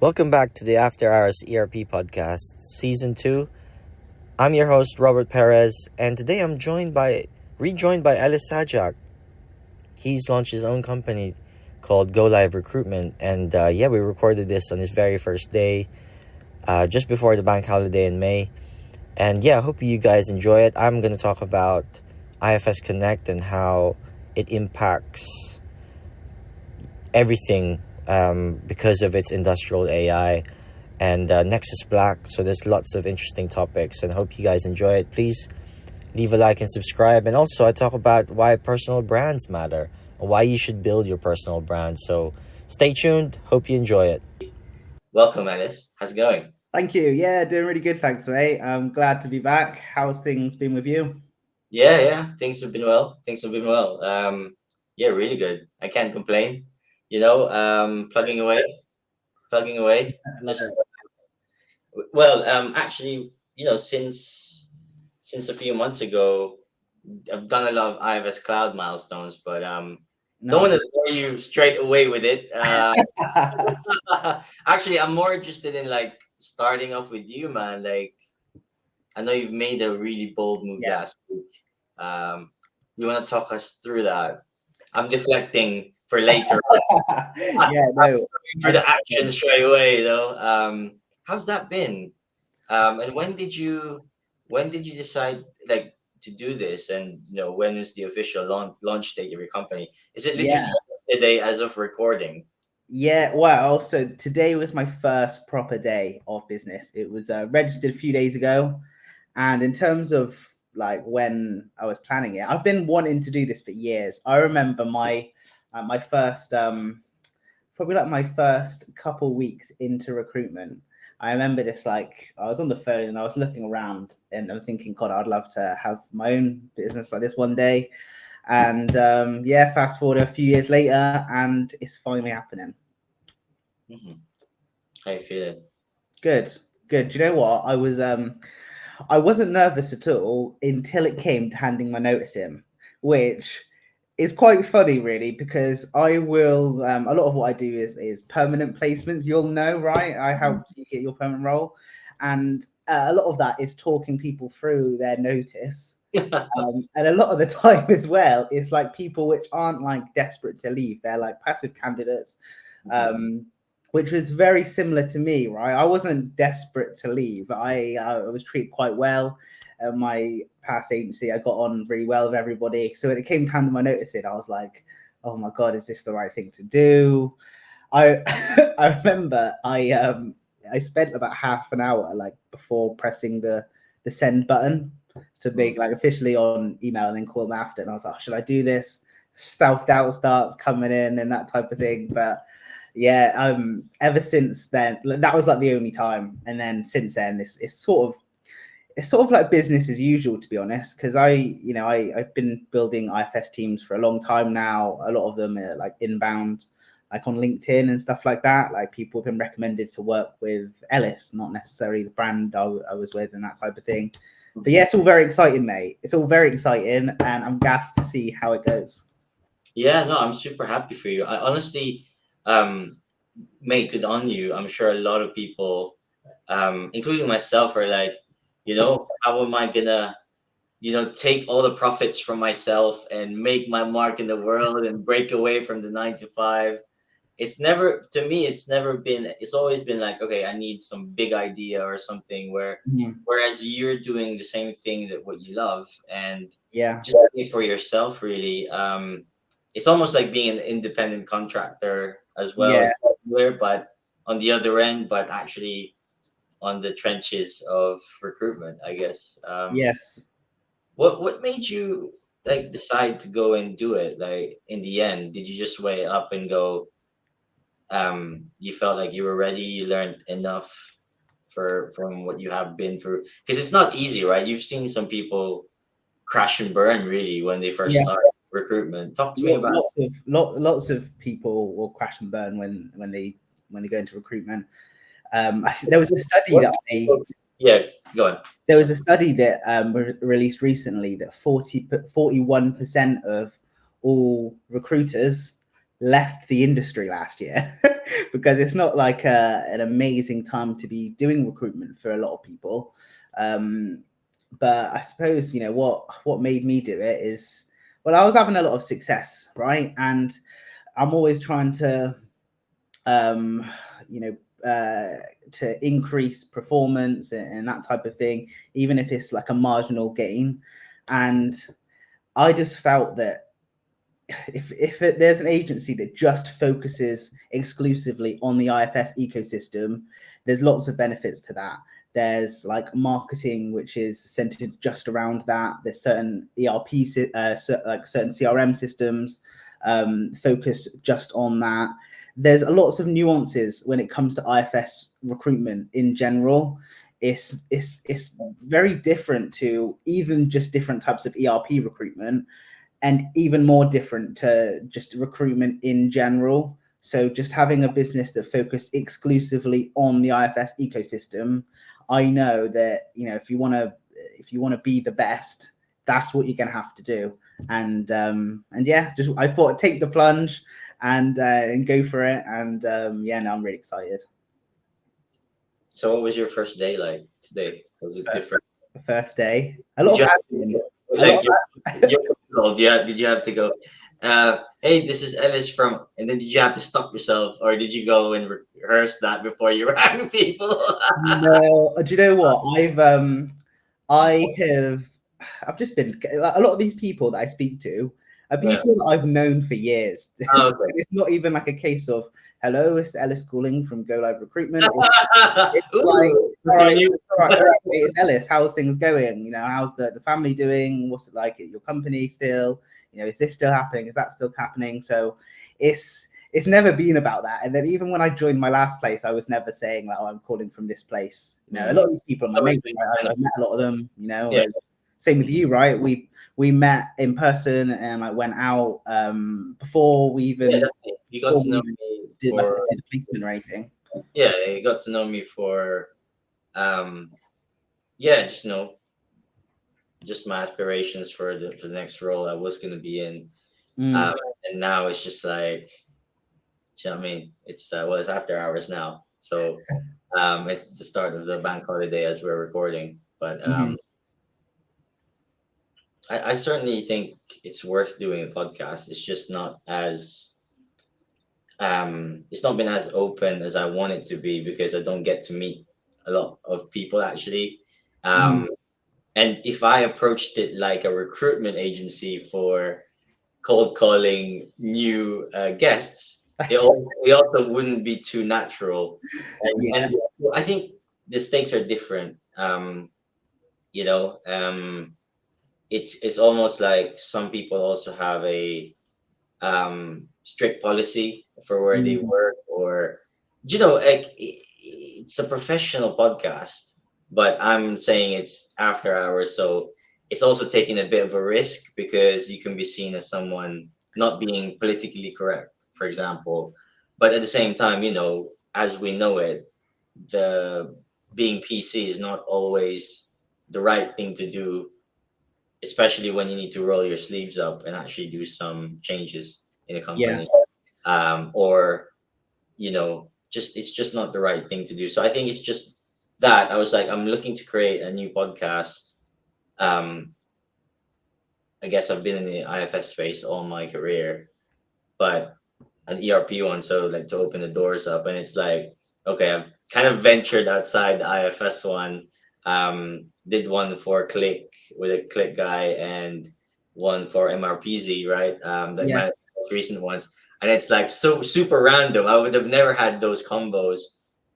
Welcome back to the After Hours ERP Podcast, Season 2. I'm your host, Robert Perez, and today I'm rejoined by Ellis. He's launched his own company called Go Live Recruitment, and we recorded this on his very first day, just before the bank holiday in May. And I hope you guys enjoy it. I'm going to talk about IFS Connect and how it impacts everything because of its industrial AI and Nexus Black. So there's lots of interesting topics, and hope you guys enjoy it. Please leave a like and subscribe. And also I talk about why personal brands matter, and why you should build your personal brand. So stay tuned. Hope you enjoy it. Welcome, Ellis. How's it going? Thank you. Yeah, doing really good. Thanks, mate. I'm glad to be back. How's things been with you? Yeah. Things have been well. Really good. I can't complain. Plugging away. Actually, since a few months ago, I've done a lot of IFS Cloud milestones, but don't want to bore you straight away with it. Actually, I'm more interested in starting off with you, man. I know you've made a really bold move last week. You want to talk us through that? I'm deflecting for later. For the action straight away, though. How's that been? And when did you decide to do this? And when is the official launch date of your company? Is it literally today as of recording? Yeah, well, so today was my first proper day of business. It was registered a few days ago, and in terms of when I was planning it, I've been wanting to do this for years. I remember my first my first couple weeks into recruitment. I remember this, I was on the phone and I was looking around and I'm thinking, God, I'd love to have my own business like this one day. And fast forward a few years later and it's finally happening. Mm-hmm. How you feeling? Good. Do you know what? I wasn't nervous at all until it came to handing my notice in, which is quite funny, really, because I will a lot of what I do is permanent placements. You'll know, right? I help you get your permanent role, and a lot of that is talking people through their notice. And a lot of the time as well, it's people which aren't desperate to leave. They're passive candidates, which was very similar to me, right? I wasn't desperate to leave. I was treated quite well. My past agency, I got on really well with everybody. So when it came time to my notice in, I was like, oh my God, is this the right thing to do? I remember I spent about half an hour before pressing the send button to be officially on email, and then call them after. And I was like, should I do this? Self-doubt starts coming in and that type of thing. But ever since then, that was the only time. And then since then, it's sort of like business as usual, to be honest, because I've been building IFS teams for a long time now. A lot of them are inbound, on LinkedIn and stuff like that. People have been recommended to work with Ellis, not necessarily the brand I was with and that type of thing. But it's all very exciting, mate. It's all very exciting, and I'm gassed to see how it goes. Yeah, no, I'm super happy for you. I honestly, mate, good on you. I'm sure a lot of people, including myself, are how am I gonna, take all the profits from myself and make my mark in the world and break away from the 9 to 5? It's always been okay, I need some big idea or something whereas you're doing the same thing that what you love, and just doing it for yourself, really. It's almost like being an independent contractor as well. Yeah. It's similar, but on the other end, but actually on the trenches of recruitment, I guess. Yes. What made you decide to go and do it? In the end, did you just weigh up and go, you felt like you were ready, you learned enough from what you have been through? Because it's not easy, right? You've seen some people crash and burn really when they first start recruitment. Talk to me about lots of people will crash and burn when they go into recruitment. I think there was a study go on. There was a study that released recently that 41% of all recruiters left the industry last year because it's not like an amazing time to be doing recruitment for a lot of people. But I suppose, you know, what made me do it is, well, I was having a lot of success, right? And I'm always trying to, you know, to increase performance and that type of thing, even if it's like a marginal gain. And I just felt that there's an agency that just focuses exclusively on the IFS ecosystem, there's lots of benefits to that. There's like marketing, which is centered just around that. There's certain ERP, like certain CRM systems focus just on that. There's lots of nuances when it comes to IFS recruitment in general. It's very different to even just different types of ERP recruitment, and even more different to just recruitment in general. So just having a business that focused exclusively on the IFS ecosystem, I know that, you know, if you want to be the best, that's what you're going to have to do. And yeah, just I thought I'd take the plunge and go for it. And yeah, now I'm really excited. So what was your first day like today? Was it different? The first day, a lot of admin. Did you have to go, hey, this is Ellis from, and then did you have to stop yourself, or did you go and rehearse that before you rang people? No, do you know what? I've just been, a lot of these people that I speak to are people that I've known for years. Oh, So okay. it's not even like a case of, hello, it's Ellis calling from Go Live Recruitment. It's Ooh, like, all right, you- it's Ellis. How's things going? You know, how's the family doing? What's it like at your company still? You know, is this still happening? Is that still happening? So it's never been about that. And then even when I joined my last place, I was never saying like, oh, I'm calling from this place. You know, a lot of these people are my mates. Right? I've met a lot of them, you know. Yeah. Same with you, right? We met in person and I went out before we even you got to know me did for like a placement or anything. Yeah, you got to know me for yeah, just just my aspirations for the next role I was gonna be in. And now it's just like, you know what I mean? It's it's after hours now. So it's the start of the bank holiday as we're recording. But I certainly think it's worth doing a podcast. It's just not as it's not been as open as I want it to be, because I don't get to meet a lot of people actually. And if I approached it like a recruitment agency for cold calling new guests, it also wouldn't be too natural. And I think the stakes are different. You know, it's almost like some people also have a strict policy for where they work, or you know, like it's a professional podcast, but I'm saying it's after hours, so it's also taking a bit of a risk, because you can be seen as someone not being politically correct, for example. But at the same time, you know, as we know it, the being PC is not always the right thing to do, especially when you need to roll your sleeves up and actually do some changes in a company. Or you know, just it's just not the right thing to do. So I think it's just that I was like, I'm looking to create a new podcast. I guess I've been in the IFS space all my career, but an ERP one, so like to open the doors up. And it's like, okay, I've kind of ventured outside the IFS one. Did one for Click with a Click guy, and one for MRPZ, right? Like my most recent ones. And it's like so super random. I would have never had those combos.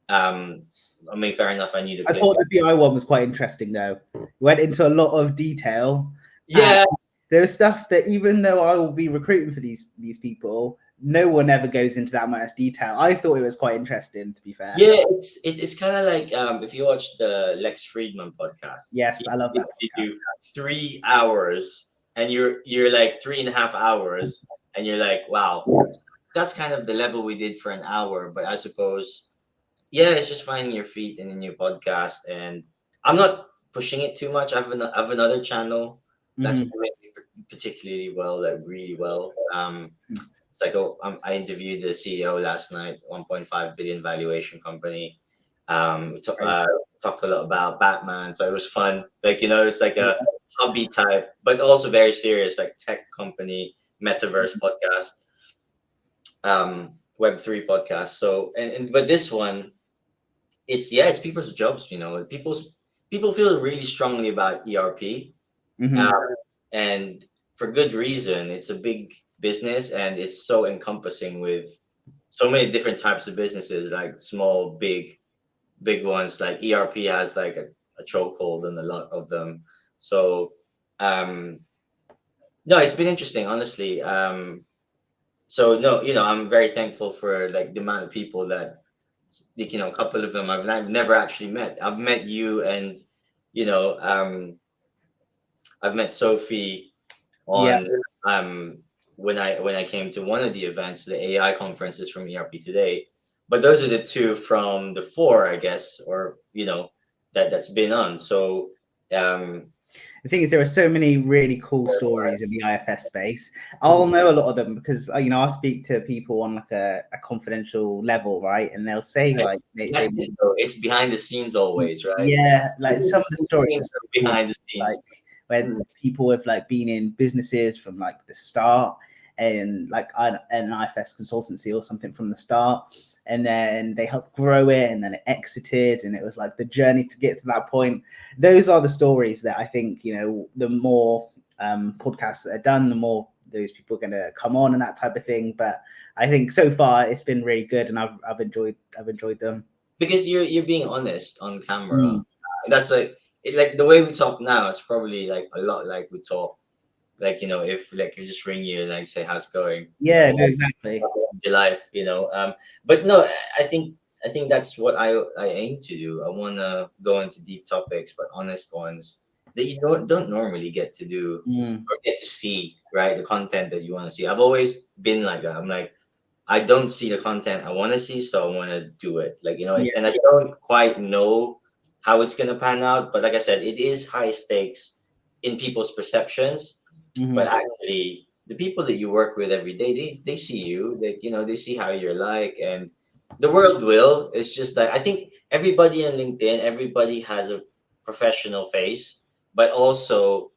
I mean, fair enough. I knew the I thought the BI one was quite interesting though. Went into a lot of detail. Yeah. There's stuff that even though I will be recruiting for these people, no one ever goes into that much detail. I thought it was quite interesting, to be fair. Yeah, it's kind of like if you watch the Lex Friedman podcast. Yes, I love that. You do 3 hours, and you're like 3.5 hours, and you're like, wow, that's kind of the level we did for an hour. But I suppose, yeah, it's just finding your feet in a new podcast, and I'm not pushing it too much. I have another channel that's doing particularly well, like really well. It's like I interviewed the CEO last night, 1.5 billion valuation company. Talked a lot about Batman, so it was fun. Like, it's like a hobby type, but also very serious, like tech company, metaverse podcast, Web3 podcast. So, but this one, it's people's jobs. People feel really strongly about ERP, Mhm. and for good reason. It's a big business, and it's so encompassing with so many different types of businesses, like small, big ones. Like ERP has like a chokehold on a lot of them. So um no, it's been interesting, honestly. So no, I'm very thankful for like the amount of people that, like, a couple of them I've never actually met. I've met you, and you know I've met Sophie Yeah. on when I came to one of the events, the AI conferences from ERP Today. But those are the two from the four, I guess, or that's been on. So The thing is, there are so many really cool stories in the IFS space. I'll know a lot of them because I'll speak to people on like a confidential level, right? And they'll say like it's behind the scenes always, right? yeah, like some of the stories are Things so are cool, behind the scenes. like where people have like been in businesses from like the start, and like an IFS consultancy or something from the start, and then they helped grow it, and then it exited, and it was like the journey to get to that point. Those are the stories that I think, the more podcasts that are done, the more those people are going to come on and that type of thing. But I think so far it's been really good, and I've enjoyed them. Because you're being honest on camera. That's like the way we talk now. It's probably like a lot like we talk, like, if like you just ring you and like say how's it going, Yeah, no, exactly. your life. But no, I think that's what I aim to do. I want to go into deep topics, but honest ones that you don't normally get to do or get to see, right? The content that you want to see. I've always been like that. I'm like, I don't see the content I want to see, so I want to do it. Like, Yeah. and I don't quite know how it's gonna pan out. But like I said, it is high stakes in people's perceptions. But actually, the people that you work with every day, they see you. They see how you're like, and the world will. It's just that I think everybody on LinkedIn, everybody has a professional face, but also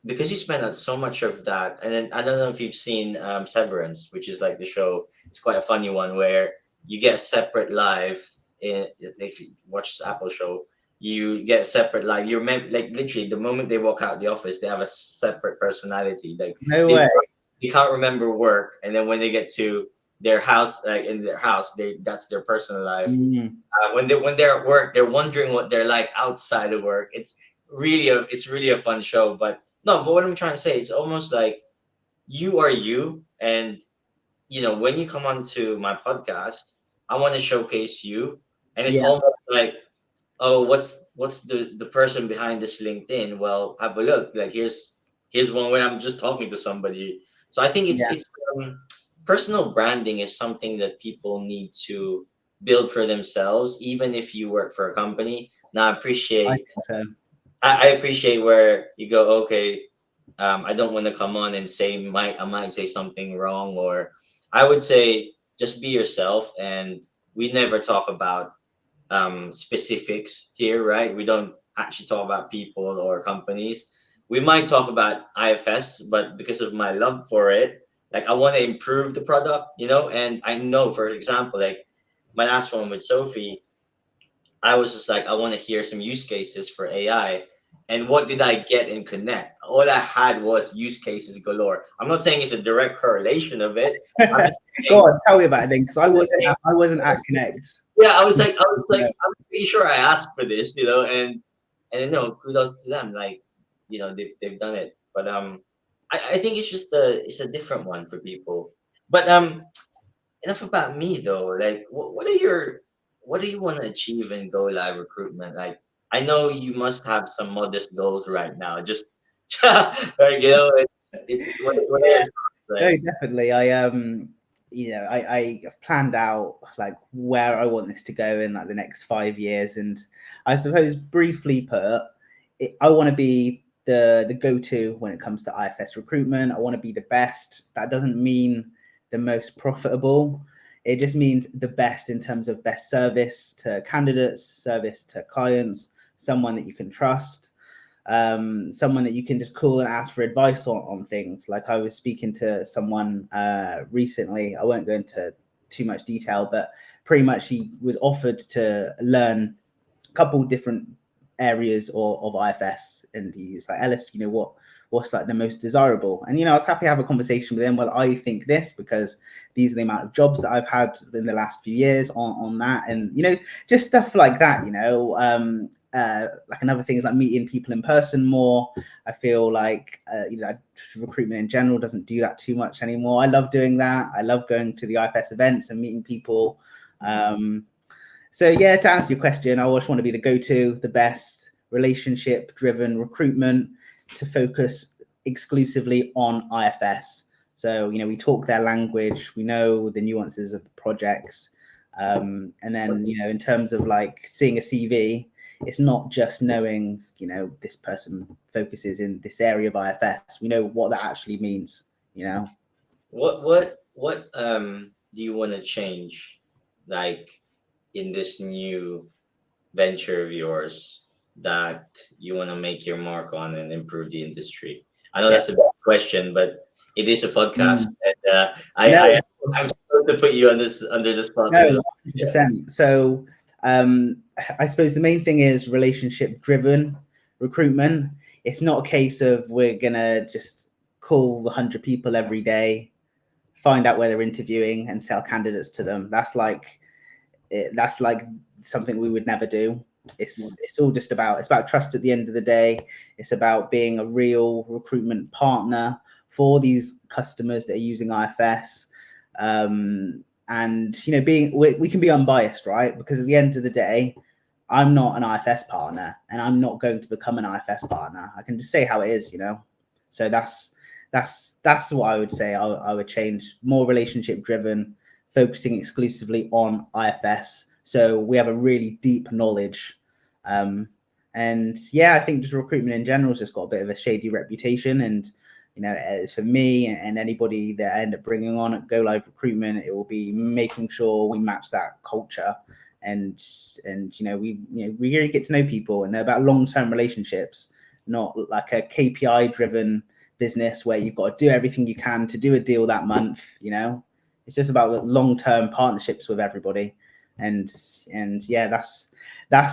because you spend out so much of that. And then I don't know if you've seen Severance, which is like the show. It's quite a funny one where you get a separate life. If you watch this Apple show, you get a separate life. You're meant, like, literally the moment they walk out the office, they have a separate personality. Like, No they way. they can't remember work, and then when they get to their house, like in their house, that's their personal life. When they're at work, they're wondering what they're like outside of work. It's really a fun show. But no, but what I'm trying to say, it's almost like you are you, and when you come onto my podcast, I want to showcase you, and it's Yeah. almost like, oh, what's the person behind this LinkedIn? Well, have a look. Like, here's one where I'm just talking to somebody. So I think it's Yeah. it's personal branding is something that people need to build for themselves, even if you work for a company. Now, I I appreciate think so. I appreciate where you go, okay, I don't want to come on and I might say something wrong, or I would say just be yourself. And we never talk about specifics here, right? We don't actually talk about people or companies. We might talk about IFS, but because of my love for it, like, I want to improve the product, and I know, for example, like my last one with Sophie, I was just like, I want to hear some use cases for AI. And what did I get in Connect? All I had was use cases galore. I'm not saying it's a direct correlation of it. I'm just Go saying, on, tell me about it then, because I wasn't at Connect. yeah, I was like, Yeah. I'm pretty sure I asked for this, and no, kudos to them. Like, they've done it. But I think it's a different one for people. But enough about me though. Like, what do you want to achieve in Go Live Recruitment? Like, I know you must have some modest goals right now. Just like, what are your Yeah. thoughts? No, Like, definitely. I have planned out like where I want this to go in like the next 5 years, and I suppose briefly put, I want to be the go-to when it comes to IFS recruitment. I want to be the best. That doesn't mean the most profitable. It just means the best in terms of best service to candidates, service to clients, someone that you can trust, someone that you can just call and ask for advice on things. Like I was speaking to someone recently, I won't go into too much detail, but pretty much he was offered to learn a couple different areas of IFS, and he's like, Ellis, you know what's like the most desirable? And I was happy to have a conversation with him. Well, I think this because these are the amount of jobs that I've had in the last few years on that, and just stuff like that. Like another thing is like meeting people in person more. I feel like recruitment in general doesn't do that too much anymore. I love doing that. I love going to the IFS events and meeting people. So yeah, to answer your question, I always want to be the go-to, the best relationship-driven recruitment to focus exclusively on IFS. So, we talk their language, we know the nuances of the projects. And then, in terms of like seeing a CV, it's not just knowing, this person focuses in this area of IFS. We know what that actually means, What do you want to change, like, in this new venture of yours that you want to make your mark on and improve the industry? I know that's a big question, but it is a podcast, and I'm supposed to put you on this under this spot. No, 100%. So I suppose the main thing is relationship-driven recruitment. It's not a case of we're gonna just call 100 people every day, find out where they're interviewing, and sell candidates to them. That's like something we would never do. It's all just about trust at the end of the day. It's about being a real recruitment partner for these customers that are using IFS. And we can be unbiased, right? Because at the end of the day, I'm not an IFS partner, and I'm not going to become an IFS partner. I can just say how it is, So that's what I would say. I would change. More relationship driven, focusing exclusively on IFS, so we have a really deep knowledge. And yeah, I think just recruitment in general has just got a bit of a shady reputation, and for me and anybody that I end up bringing on at Go Live Recruitment, it will be making sure we match that culture, and we really get to know people, and they're about long-term relationships, not like a KPI driven business where you've got to do everything you can to do a deal that month. It's just about the long-term partnerships with everybody, and yeah, that's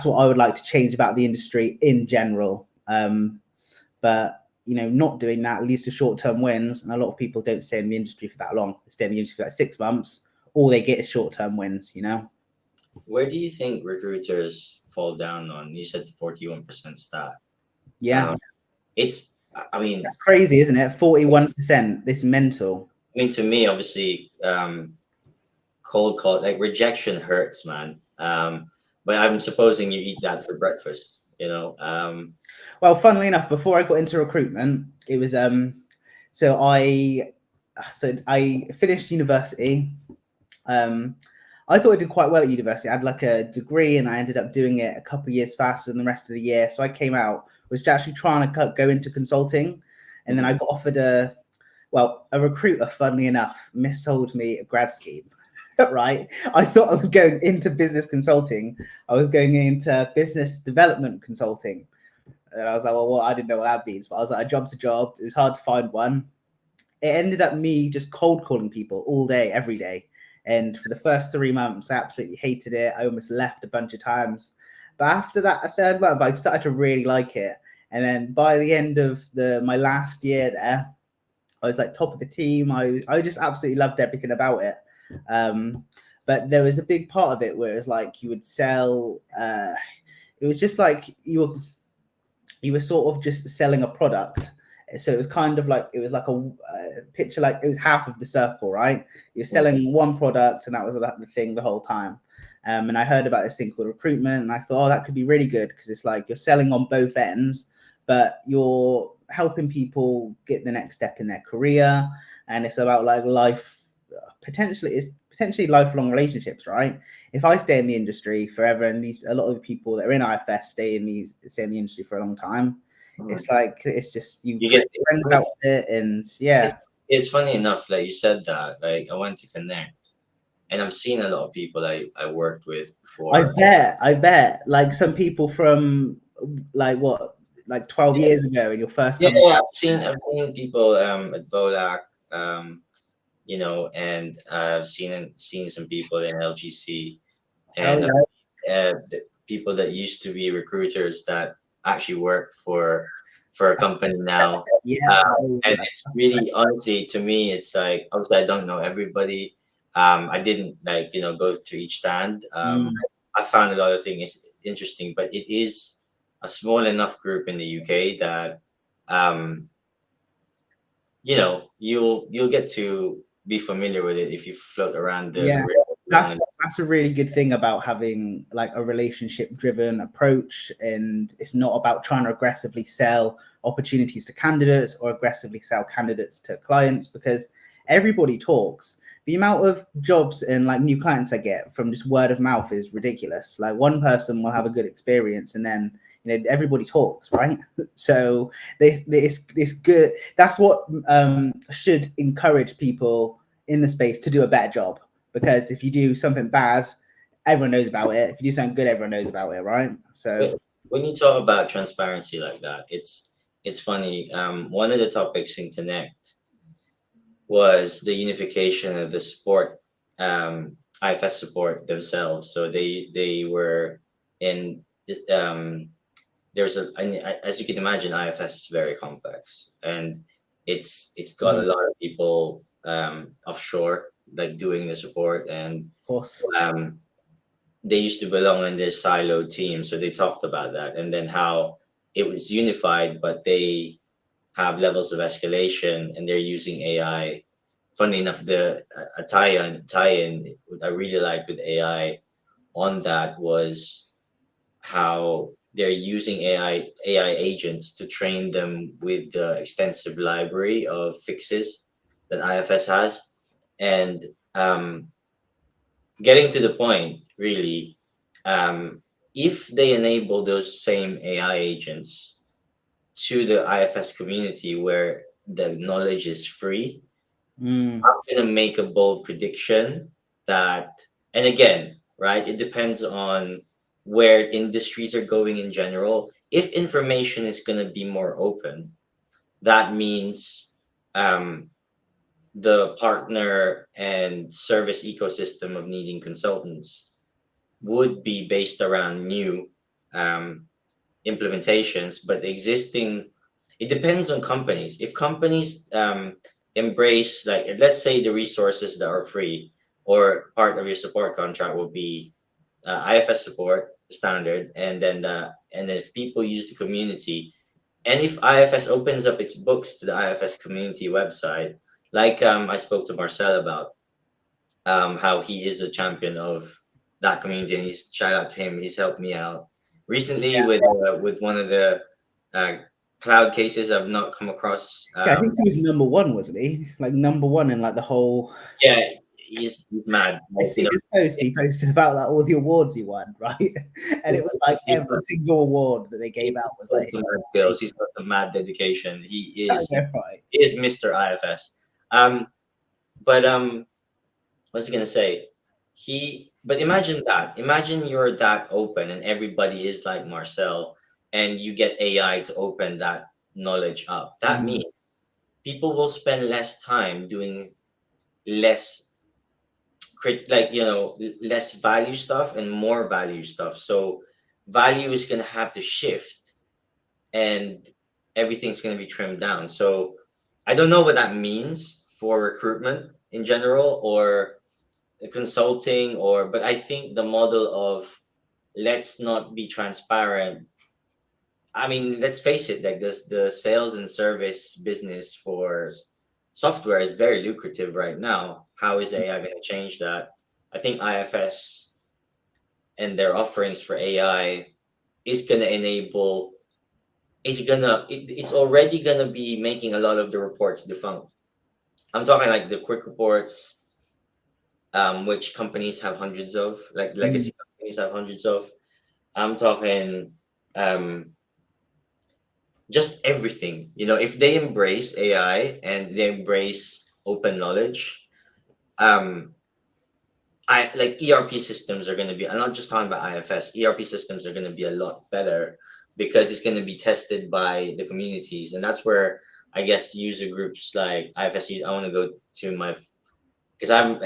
what I would like to change about the industry in general. But not doing that leads to short-term wins, and a lot of people don't stay in the industry for that long. They stay in the industry for like 6 months. All they get is short-term wins. Where do you think recruiters fall down on? You said 41% stat. Yeah, that's crazy, isn't it? 41%. This mental. To me, obviously, cold call, like rejection hurts, man. But I'm supposing you eat that for breakfast. Well, funnily enough, before I got into recruitment, it was so I finished university. I thought I did quite well at university. I had like a degree, and I ended up doing it a couple of years faster than the rest of the year. So I came out, was actually trying to go into consulting, and then I got offered a recruiter, funnily enough, missold me a grad scheme. Right, I thought I was going into business consulting. I was going into business development consulting, and I was like, well, I didn't know what that means. But I was like, a job's a job. It was hard to find one. It ended up me just cold calling people all day, every day. And for the first 3 months, I absolutely hated it. I almost left a bunch of times. But after that, a third month, I started to really like it. And then by the end of my last year there, I was like top of the team. I just absolutely loved everything about it. But there was a big part of it where it was like you would sell. It was just like you were sort of just selling a product. So it was kind of like, it was like a picture, like it was half of the circle, right? You're selling one product, and that was the thing the whole time. And I heard about this thing called recruitment, and I thought, that could be really good, because it's like you're selling on both ends, but you're helping people get the next step in their career. And it's about like potentially lifelong relationships, right? If I stay in the industry forever, and a lot of the people that are in IFS stay in the industry for a long time, it's like, it's just you get friends out with it, and yeah, it's funny enough, like you said that, like I went to Connect, and I've seen a lot of people I worked with I before. bet, I bet. Like some people from like what, like 12 Yeah, years ago in your first yeah, company. I've seen people at Volac, and I've seen some people in LGC, Oh and yeah. the people that used to be recruiters that actually work for a company now. Yeah. Um, Oh, and it's really, honestly, to me, it's like, obviously I don't know everybody. I didn't, like, go to each stand. mm, I found a lot of things interesting, but it is a small enough group in the UK that um, you'll get to be familiar with it if you float around the yeah. grid long That's enough. that's a really good thing about having like a relationship driven approach, and it's not about trying to aggressively sell opportunities to candidates or aggressively sell candidates to clients, because everybody talks. The amount of jobs and like new clients I get from just word of mouth is ridiculous. Like one person will have a good experience and then everybody talks, right? So this good. That's what should encourage people in the space to do a better job, because if you do something bad, everyone knows about it. If you do something good, everyone knows about it, right? So When you talk about transparency like that, it's funny. One of the topics in Connect was the unification of the support, IFS support themselves. So they were in um, there's as you can imagine, IFS is very complex, and it's got a of lot of people offshore, like doing the support, and course, um, they used to belong in this siloed team. So they talked about that, and then how it was unified, but they have levels of escalation, and they're using AI. Funny enough, the a tie-in I really liked with AI on that was how they're using AI agents to train them with the extensive library of fixes that IFS has, and getting to the point, really, um, if they enable those same AI agents to the IFS community where the knowledge is free, mm, I'm going to make a bold prediction that, and again, right, it depends on where industries are going in general. If information is going to be more open, that means um, the partner and service ecosystem of needing consultants would be based around new um, implementations, but existing, it depends on companies. If companies embrace, like, let's say the resources that are free, or part of your support contract will be IFS support standard, and then if people use the community, and if IFS opens up its books to the IFS community website, like I spoke to Marcel about, how he is a champion of that community, and he's, shout out to him, he's helped me out recently with one of the uh, cloud cases I've not come across. yeah. I think he was number one, wasn't he? Like number one in like the whole. Yeah, he's mad. I Like, see his post. He posted about like all the awards he won, right? And it was like he's every single award that they he's gave out was got like, some mad skills. He's got some mad dedication. yeah, right. He is Mr. IFS. But what's he gonna say? But imagine that. Imagine you're that open and everybody is like Marcel, and you get AI to open that knowledge up. That Mm, means people will spend less time doing less less value stuff and more value stuff. So value is gonna have to shift, and everything's gonna be trimmed down. So I don't know what that means for recruitment in general, or consulting, but I think the model of let's not be transparent. I mean, let's face it, like this, the sales and service business for software is very lucrative right now. How is AI going to change that? I think IFS and their offerings for AI is going to enable, it's already going to be making a lot of the reports defunct. I'm talking like the quick reports, which companies have hundreds of, like mm, legacy companies have hundreds of. I'm talking um, just everything. If they embrace AI and they embrace open knowledge. Um, I like ERP systems are going to be. I'm not just talking about IFS. ERP systems are going to be a lot better because it's going to be tested by the communities, and that's where I guess user groups like IFS. I want to go to my because I'm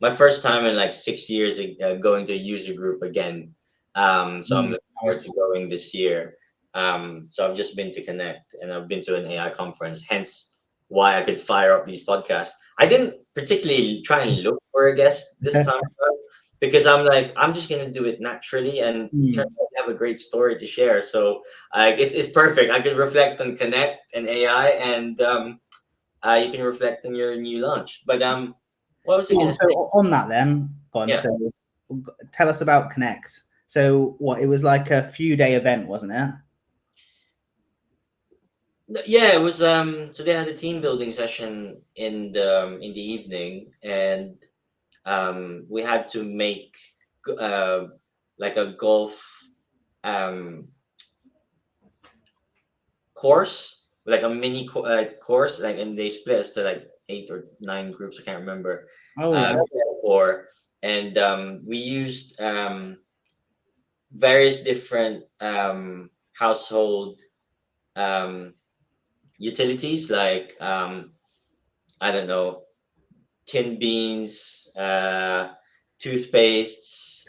my first time in like 6 years going to a user group again. So I'm looking forward to going this year. So I've just been to Connect and I've been to an AI conference, hence why I could fire up these podcasts. I didn't particularly try and look for a guest this time around because I'm like, I'm just gonna do it naturally and turn out to have a great story to share. So it's perfect. I could reflect on Connect and AI and you can reflect on your new launch. But what was I gonna So say? on that then, Yeah. so tell us about Connect. So what, it was like a few day event, wasn't it? Yeah, it was so they had a team building session in the evening and we had to make like a golf um course, like a mini course, like, and they split us to like 8 or 9 groups, I can't remember. Oh yeah. Or and we used various different household um utilities like I don't know, tin beans, toothpastes,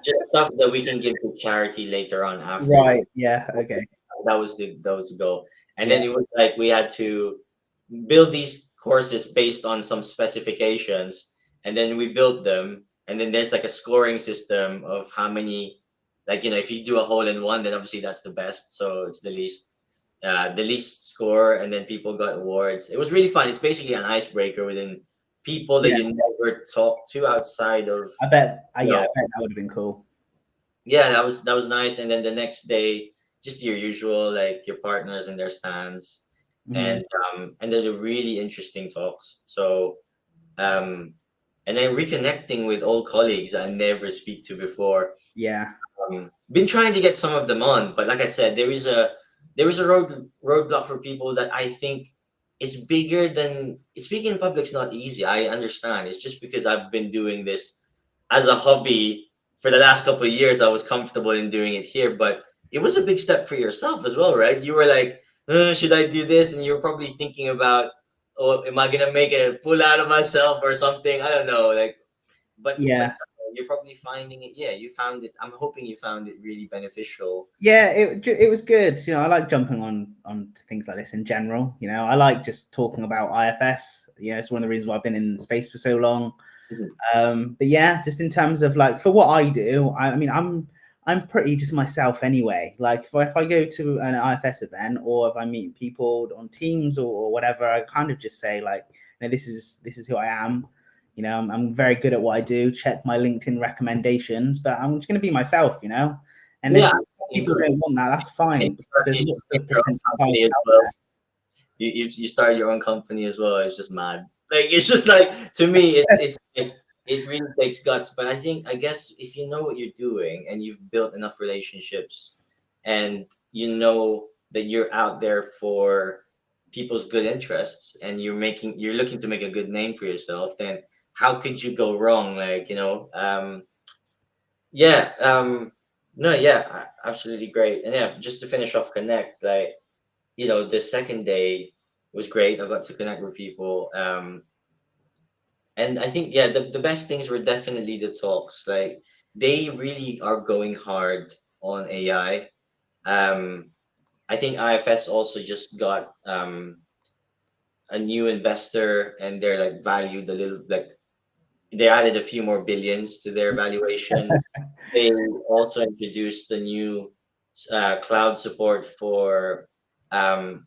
just stuff that we can give to charity later on after. Right. Yeah. Okay. That was the goal. And Yeah. then it was like we had to build these courses based on some specifications, and then we built them. And then there's like a scoring system of how many, like, you know, if you do a hole in one, then obviously that's the best. So it's the least score, and then people got awards. It was really fun. It's basically an icebreaker within people that Yeah. you never talk to outside of. I bet. You Yeah, I know, bet that would have been cool. yeah, that was nice. And then the next day, just your usual, like your partners and their stands, and then the really interesting talks. So um, and then reconnecting with old colleagues I never speak to before. Yeah. Been trying to get some of them on, but like I said, there is a roadblock for people that I think is bigger than speaking in public is not easy. I understand. It's just because I've been doing this as a hobby for the last couple of years. I was comfortable in doing it here, but it was a big step for yourself as well, right? You were like, should I do this? And you were probably thinking about, oh, am I gonna make a fool out of myself or something? I don't know. Like, but Yeah. you're probably finding it. Yeah, you found it. I'm hoping you found it really beneficial. Yeah, it was good. You know, I like jumping on to things like this in general. You know, I like just talking about IFS. You know, it's one of the reasons why I've been in space for so long. But yeah, just in terms of like for what I do, I mean, I'm pretty just myself anyway. Like if I go to an IFS event or if I meet people on Teams or whatever, I kind of just say like, you know, this is who I am. You know, I'm very good at what I do. Check my LinkedIn recommendations, but I'm just going to be myself. You know, and Yeah, if people don't want that, that's fine. Because there's lots of your own potential company clients as out well. there. You start your own company as well. It's just mad. Like it's just like to me, it's like it really takes guts. But I guess if you know what you're doing and you've built enough relationships, and you know that you're out there for people's good interests, and you're looking to make a good name for yourself, then how could you go wrong? Like, you know, yeah, no, yeah, absolutely great. And yeah, just to finish off Connect, like, you know, the second day was great. I got to connect with people. And I think, yeah, the best things were definitely the talks. Like, they really are going hard on AI. I think IFS also just got a new investor, and they're like valued a little, like, they added a few more billions to their valuation. They also introduced the new cloud support for um,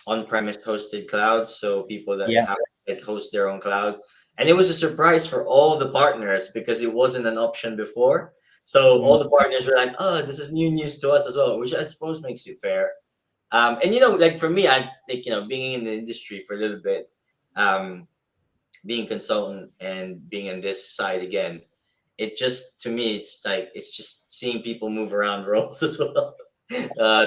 on-premise hosted clouds, so people that Yeah. have that host their own clouds. And it was a surprise for all the partners because it wasn't an option before. So all the partners were like, "Oh, this is new news to us as well," which I suppose makes it fair. And you know, like for me, I think, you know, being in the industry for a little bit, um, being consultant and being on this side again, it just, to me, it's like it's just seeing people move around roles as well.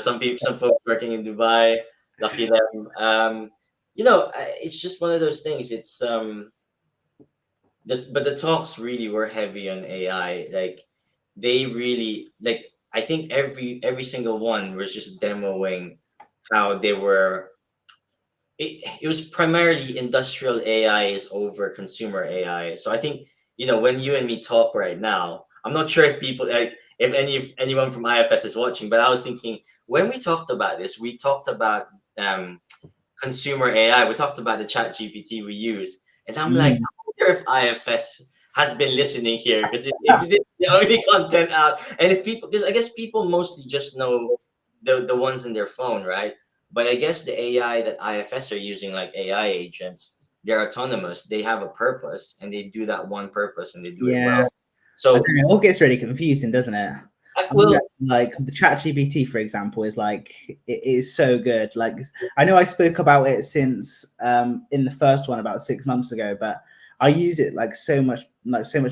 Some folks working in Dubai, lucky them. it's just one of those things. It's but the talks really were heavy on AI. Like they really like. I think every single one was just demoing how they were. It was primarily industrial AI is over consumer AI. So I think when you and me talk right now, I'm not sure if people like if anyone from IFS is watching, but I was thinking when we talked about this, we talked about um consumer AI. We talked about the chat GPT we use. And I'm like, Mm. I wonder if IFS has been listening here because if the only content out and if people because I guess people mostly just know the ones in their phone, right? But I guess the AI that IFS are using, like AI agents, they're autonomous. They have a purpose and they do that one purpose and they do it Yeah, well. I So don't know. It all gets really confusing, doesn't it? I mean, well, like the chat GPT, for example, is like it is so good. Like I know I spoke about it since in the first one about 6 months ago, but I use it like so much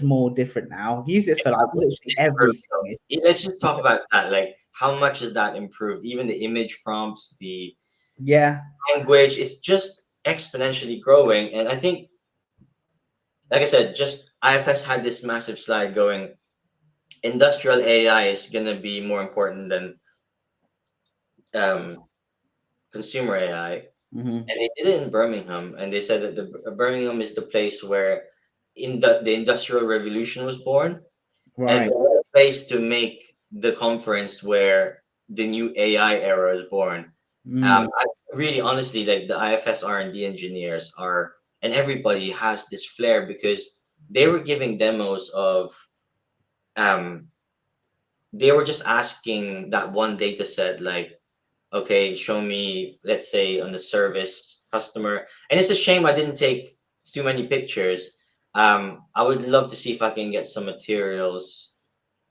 more different now. I use it for like literally everything. let's just talk about that. Like, how much has that improved? Even the image prompts, the Yeah. language, it's just exponentially growing. And I think, like I said, just IFS had this massive slide going. Industrial AI is gonna be more important than um, consumer AI, Hmm. and they did it in Birmingham, and they said that the Birmingham is the place where the industrial revolution was born, and Right. what a place to make the conference where the new AI era is born. Mm. I really honestly like the IFS R&D engineers are, and everybody has this flair because they were giving demos of um they were just asking that one data set, like, okay, show me, let's say, on the service customer. And it's a shame I didn't take too many pictures. I would love to see if I can get some materials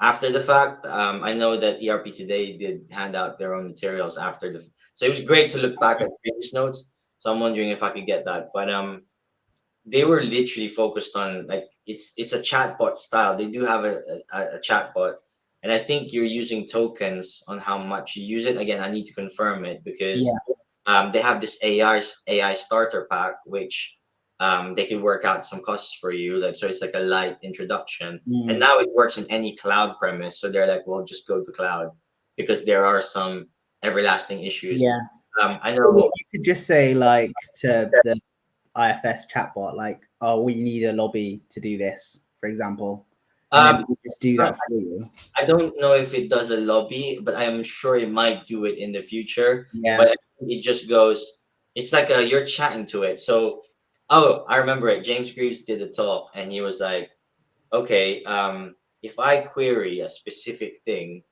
after the fact. I know that ERP Today did hand out their own materials after so it was great to look back at previous notes. So I'm wondering if I could get that. But they were literally focused on, like, it's a chatbot style. They do have a chatbot, and I think you're using tokens on how much you use it. Again, I need to confirm it because Yeah. they have this AI starter pack, which they could work out some costs for you. Like, so it's like a light introduction, and Mm. now it works in any cloud premise. So they're like, well, just go to cloud because there are some everlasting issues. Yeah. I So know. you could just say like to the IFS chatbot, like, oh, we need a lobby to do this, for example, and then Um, we just do that for you. I don't know if it does a lobby, but I am sure it might do it in the future. Yeah. But I think it just goes, it's like you're chatting to it. So, oh, I remember it. James Greaves did a talk and he was like, okay, if I query a specific thing,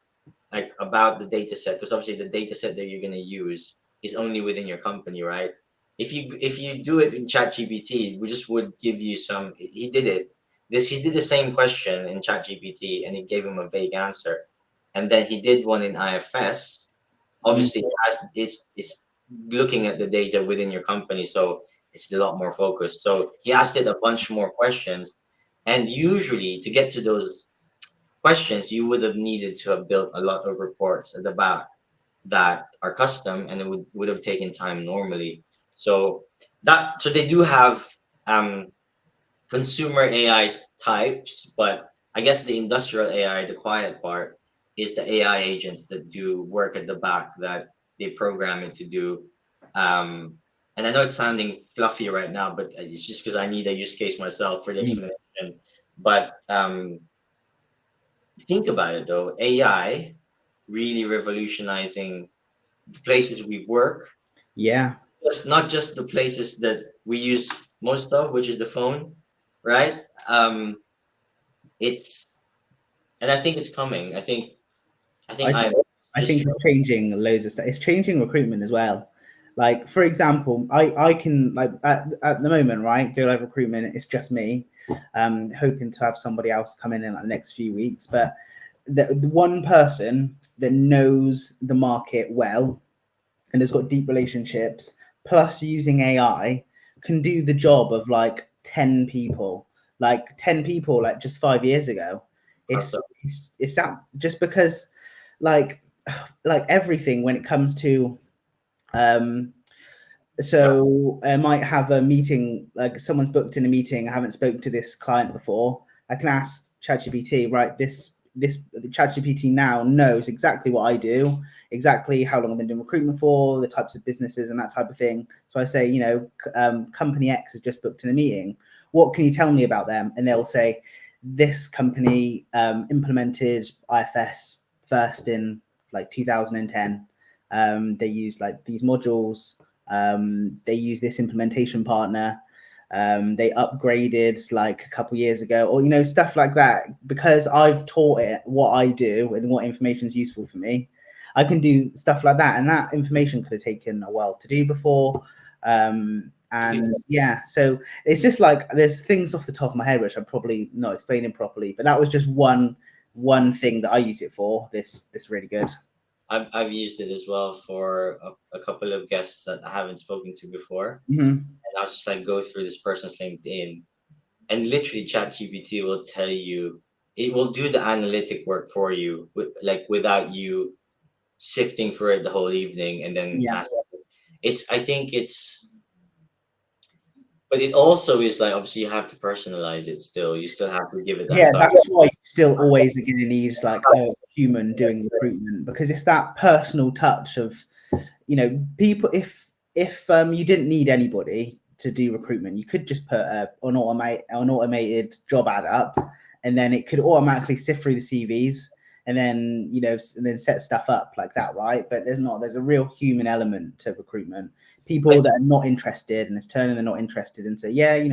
like about the data set, because obviously the data set that you're going to use is only within your company, right? If you do it in ChatGPT, we just would give you some. He did it. He did the same question in ChatGPT, and it gave him a vague answer. And then he did one in IFS. Mm. Obviously, it's looking at the data within your company, so it's a lot more focused. So he asked it a bunch more questions, and usually to get to those questions, you would have needed to have built a lot of reports at the back that are custom, and it would have taken time normally. So they do have um, consumer AI types, but I guess the industrial AI, the quiet part, is the AI agents that do work at the back that they program it to do. Um, and I know it's sounding fluffy right now, but it's just because I need a use case myself for the Mm. explanation. But think about it though, AI really revolutionizing the places we work. Yeah. It's not just the places that we use most of, which is the phone, right? It's and I think it's coming. I think I I'm I just think it's changing loads of stuff. It's changing recruitment as well. Like for example, I can like at the moment, right? Go Live Recruitment. It's just me. Hoping to have somebody else come in like the next few weeks, but the one person that knows the market well and has got deep relationships, plus using AI, can do the job of like 10 people, like just 5 years ago. It's awesome. it's that just because like everything when it comes to um So I might have a meeting, like someone's booked in a meeting. I haven't spoken to this client before. I can ask ChatGPT, right? The ChatGPT now knows exactly what I do, exactly how long I've been doing recruitment for, the types of businesses and that type of thing. So I say, company X has just booked in a meeting. What can you tell me about them? And they'll say, this company implemented IFS first in like 2010. They use like these modules. They use this implementation partner. They upgraded like a couple years ago, or stuff like that. Because I've taught it what I do and what information is useful for me, I can do stuff like that, and that information could have taken a while to do before. And yeah, so it's just like there's things off the top of my head which I'm probably not explaining properly, but that was just one thing that I use it for. This really good. I've used it as well for a couple of guests that I haven't spoken to before. Mm-hmm. And I'll just like go through this person's LinkedIn, and literally ChatGPT will tell you, it will do the analytic work for you, without you sifting through it the whole evening and then Yeah. I think it's, but it also is like, obviously you have to personalize it still. You still have to give it that Yeah, thought. that's why you still always are going to need like a human doing recruitment, because it's that personal touch of, people. If you didn't need anybody to do recruitment, you could just put an automated job ad up, and then it could automatically sift through the CVs, and then and then set stuff up like that, right? But there's a real human element to recruitment. People that are not interested, and it's turning they're not interested into,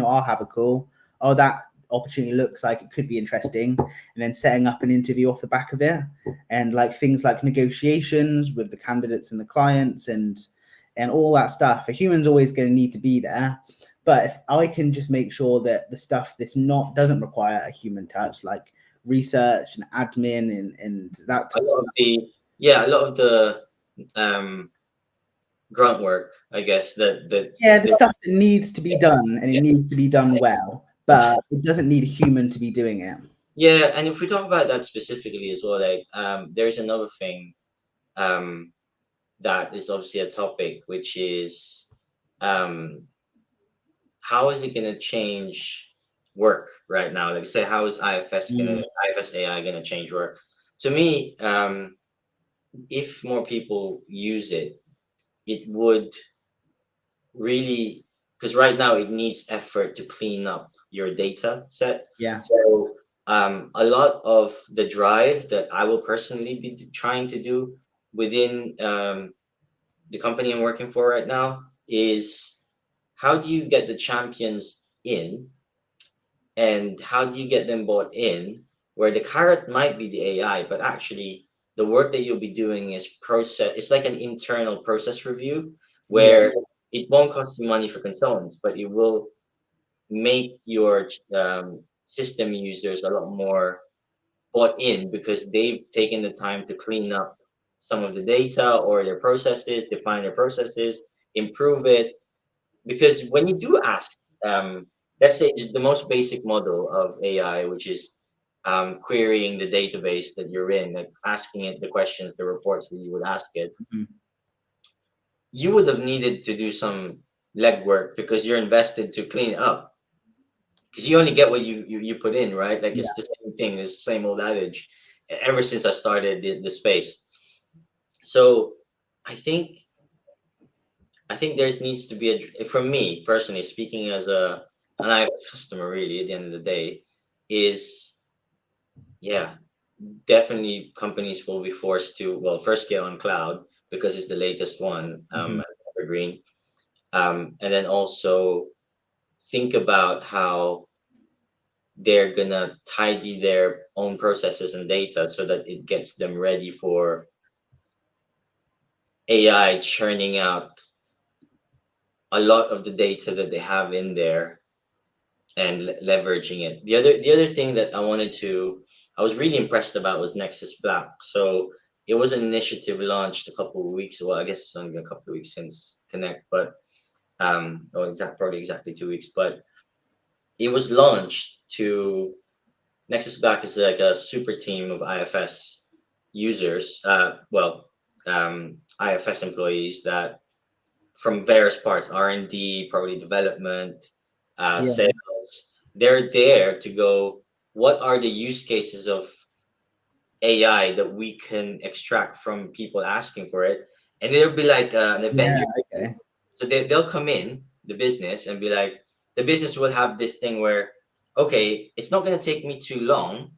I'll have a call. Oh, that opportunity looks like it could be interesting, and then setting up an interview off the back of it, and like things like negotiations with the candidates and the clients and all that stuff. A human's always going to need to be there, but if I can just make sure that the stuff doesn't require a human touch, like research and admin and that type of stuff. A lot of the grunt work, I guess, the stuff that needs to be done, and it needs to be done well, but it doesn't need a human to be doing it. Yeah, and if we talk about that specifically as well, like there's another thing that is obviously a topic, which is how is it going to change work right now? Like, say, how is IFS AI going to change work? To me, if more people use it, it would really, because right now it needs effort to clean up your data set. Yeah. So a lot of the drive that I will personally be trying to do within the company I'm working for right now is, how do you get the champions in, and how do you get them bought in, where the carrot might be the AI, but actually the work that you'll be doing is process. It's like an internal process review where it won't cost you money for consultants, but it will make your system users a lot more bought in, because they've taken the time to clean up some of the data or their processes, define their processes, improve it. Because when you do ask, let's say just the most basic model of AI, which is querying the database that you're in, like asking it the questions, the reports that you would ask it, you would have needed to do some legwork because you're invested to clean it up. Because you only get what you put in, right? Like it's the same thing, it's the same old adage ever since I started the space. So I think there needs to be for me personally, speaking as an IFS customer, really, at the end of the day, is definitely companies will be forced to, well, first get on cloud because it's the latest one, evergreen, and then also think about how they're gonna tidy their own processes and data so that it gets them ready for AI churning out a lot of the data that they have in there and leveraging it. The other thing that I was really impressed about was Nexus Black. So it was an initiative launched a couple of weeks. Well, I guess it's only been a couple of weeks since Connect, but probably exactly 2 weeks. But it was launched to Nexus Black is like a super team of IFS users. IFS employees that from various parts, R&D, probably development, Yeah. sales. They're there to go, what are the use cases of AI that we can extract from people asking for it? And it'll be like an Yeah. Avenger. Okay. So they'll come in the business and be like, the business will have this thing where, okay, it's not going to take me too long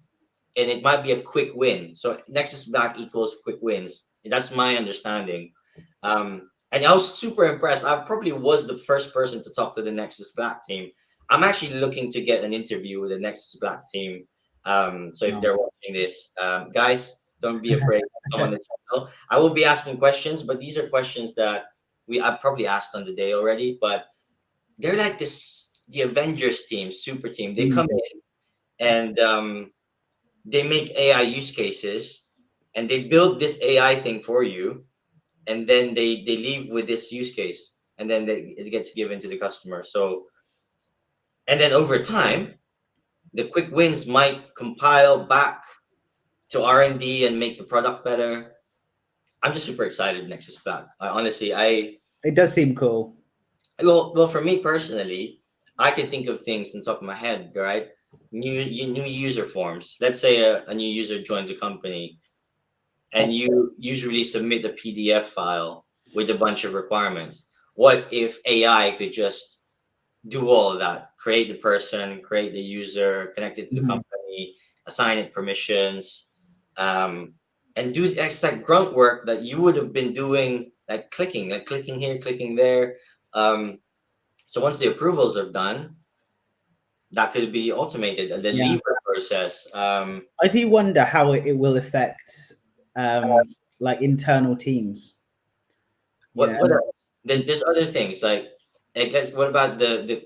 and it might be a quick win. So Nexus Black equals quick wins. That's my understanding. And I was super impressed. I probably was the first person to talk to the Nexus Black team. I'm actually looking to get an interview with the Nexus Black team. So if Oh. they're watching this, guys, don't be afraid to come on the channel. I will be asking questions, but these are questions that I probably asked on the day already. But they're like the Avengers team, super team. They come in and they make AI use cases and they build this AI thing for you, and then they leave with this use case, and then it gets given to the customer. So, and then over time, the quick wins might compile back to R&D and make the product better. I'm just super excited. Nexus Black. It does seem cool. Well, for me personally, I can think of things on top of my head, right? New user forms. Let's say a new user joins a company, and you usually submit a PDF file with a bunch of requirements. What if AI could just do all of that? Create the person, create the user, connect it to the company, assign it permissions, and do the extra grunt work that you would have been doing, like clicking here, clicking there. So once the approvals are done, that could be automated. The Yeah. lever process. I do wonder how it will affect like internal teams. What there's other things like I guess, what about the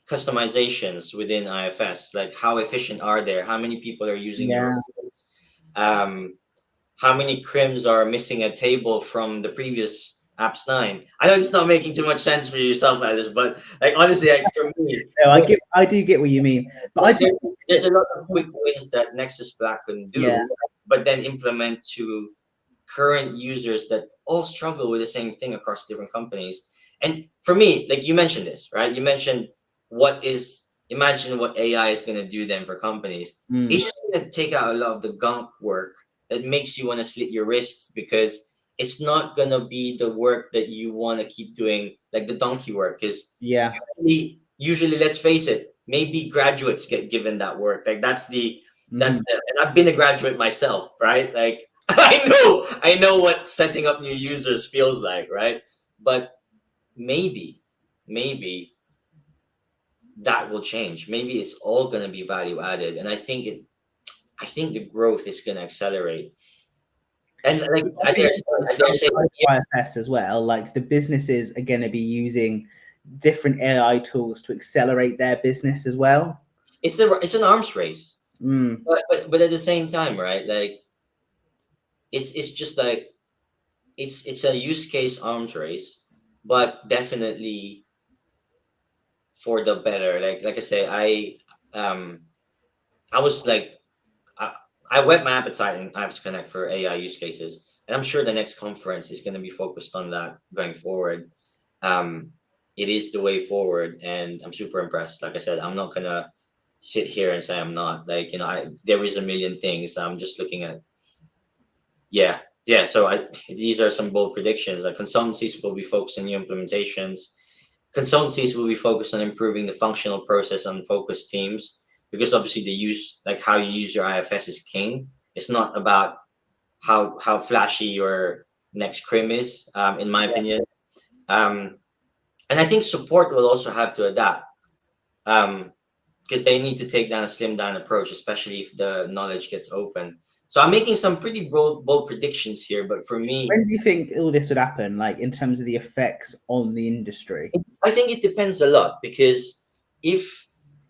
customizations within IFS? Like how efficient are they? How many people are using your Yeah. reports? How many crims are missing a table from the previous apps 9? I know it's not making too much sense for yourself, Alice, but like honestly, like for me, No, I do get what you mean, but I do there's a lot of quick wins that Nexus Black can do, Yeah. but then implement to current users that all struggle with the same thing across different companies. And for me, like you mentioned this, right? You mentioned imagine what AI is going to do then for companies. It's just going to take out a lot of the gunk work that makes you want to slit your wrists, because it's not going to be the work that you want to keep doing, like the donkey work. Because Yeah. usually, let's face it, maybe graduates get given that work. Like and I've been a graduate myself, right? Like I know what setting up new users feels like, right? But maybe that will change. Maybe it's all going to be value added, and I think the growth is going to accelerate. And like I dare say, IFS as well. Like the businesses are going to be using different AI tools to accelerate their business as well. it's an arms race, but at the same time, right? Like it's just like it's a use case arms race, but definitely for the better. Like I say, I was like I, I whet my appetite in IFS Connect for AI use cases, and I'm sure the next conference is going to be focused on that going forward. Um, it is the way forward, and I'm super impressed. Like I said, I'm not gonna sit here and say I'm not. Like there is a million things. I'm just looking at. Yeah, yeah. So these are some bold predictions. Like consultancies will be focused on new implementations. Consultancies will be focused on improving the functional process on focused teams, because obviously how you use your IFS is king. It's not about how flashy your next crim is, in my opinion. And I think support will also have to adapt, because they need to take down a slim down approach, especially if the knowledge gets open. So I'm making some pretty bold predictions here, but for me, when do you think all this would happen? Like in terms of the effects on the industry? I think it depends a lot, because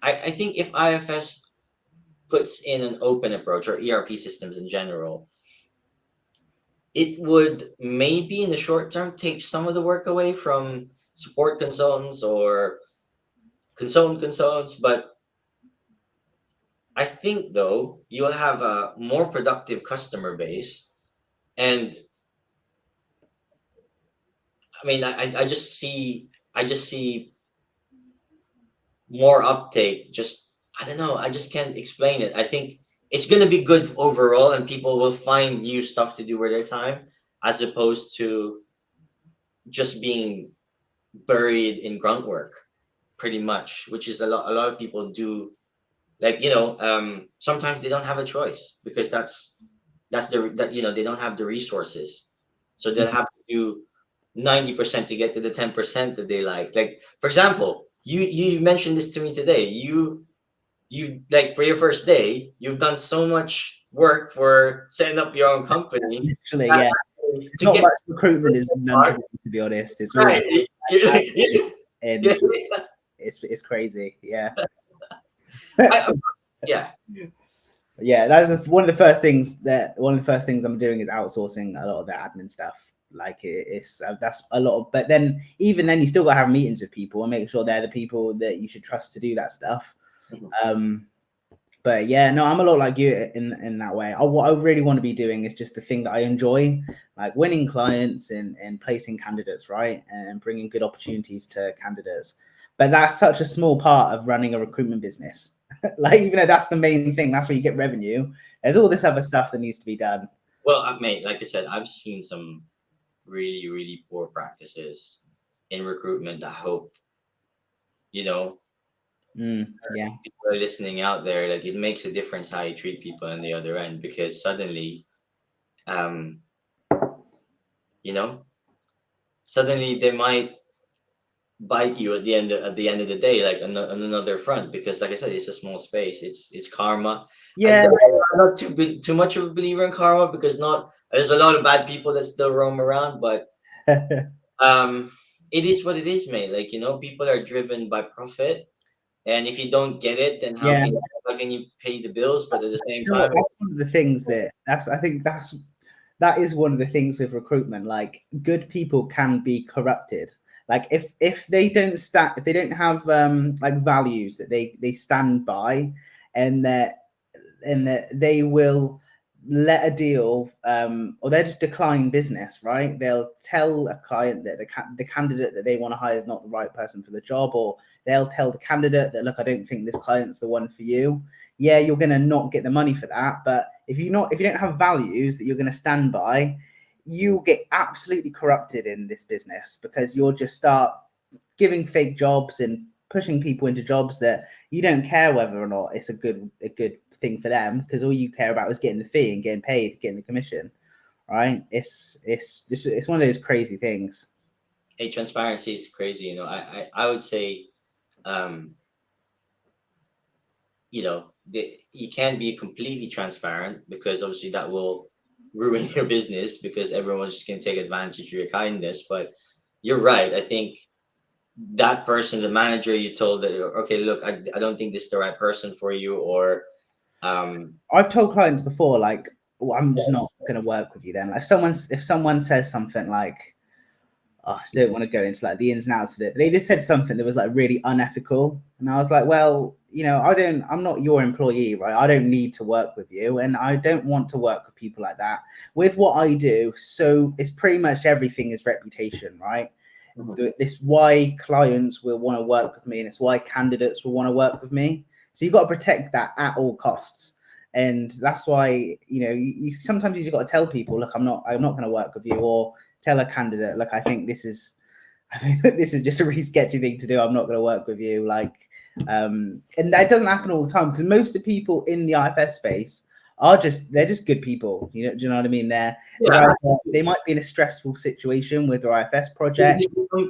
I think if IFS puts in an open approach, or ERP systems in general, it would maybe in the short term take some of the work away from support consultants or consultants. But I think though you'll have a more productive customer base, and I mean, I just see more uptake. Just, I don't know. I just can't explain it. I think it's gonna be good overall, and people will find new stuff to do with their time, as opposed to just being buried in grunt work, pretty much, which is a lot of people do. Like, sometimes they don't have a choice, because they don't have the resources, so they'll have to do 90% to get to the 10% that they like, for example, you mentioned this to me today. You like, for your first day, you've done so much work for setting up your own company. Literally, yeah. To Not get much recruitment is done for me, to be honest. It's really right. and it's crazy. Yeah. Yeah. Yeah, that's one of the first things I'm doing is outsourcing a lot of the admin stuff. Like it's that's a lot of, but then even then you still got to have meetings with people and make sure they're the people that you should trust to do that stuff. But yeah, no, I'm a lot like you in that way. What I really want to be doing is just the thing that I enjoy, like winning clients and placing candidates, right, and bringing good opportunities to candidates. But that's such a small part of running a recruitment business. Like, even though that's the main thing, that's where you get revenue. There's all this other stuff that needs to be done. Well, mate, like I said, I've seen some really, really poor practices in recruitment. I hope, Yeah, people are listening out there. Like, it makes a difference how you treat people on the other end, because suddenly, suddenly they might bite you at the end of the day, like on another front, because, like I said, it's a small space. It's karma. yeah. I'm not too much of a believer in karma, because there's a lot of bad people that still roam around, but it is what it is, mate. Like, people are driven by profit, and if you don't get it, then how can you pay the bills? But at the same time, that's one of the things I think that is one of the things with recruitment. Like, good people can be corrupted. Like, if they don't have like values that they stand by, and that they will let a deal, or they just decline business, right? They'll tell a client that the candidate that they want to hire is not the right person for the job, or they'll tell the candidate that, look, I don't think this client's the one for you. Yeah, you're going to not get the money for that. But if you don't have values that you're going to stand by, you get absolutely corrupted in this business, because you'll just start giving fake jobs and pushing people into jobs that you don't care whether or not it's a good thing for them, because all you care about is getting the fee and getting paid, getting the commission, right? It's one of those crazy things. hey, transparency is crazy. I would say, you can't be completely transparent, because obviously that will ruin your business, because everyone's just going to take advantage of your kindness. But you're right. I think that person, the manager, you told that, okay, look, I don't think this is the right person for you, or I've told clients before, like, well, I'm just not going to work with you then. Like, if someone says something like, I don't want to go into like the ins and outs of it, but they just said something that was like really unethical, and I was like, well, I'm not your employee, right? I don't need to work with you, and I don't want to work with people like that with what I do. So it's pretty much everything is reputation, right? This why clients will want to work with me, and it's why candidates will want to work with me. So you've got to protect that at all costs. And that's why, you sometimes you just got to tell people, look, I'm not going to work with you, or tell a candidate, look, I think this is just a really sketchy thing to do. I'm not going to work with you. Like, and that doesn't happen all the time, because most of the people in the IFS space they're just good people. Do you know what I mean? They might be in a stressful situation with their IFS project.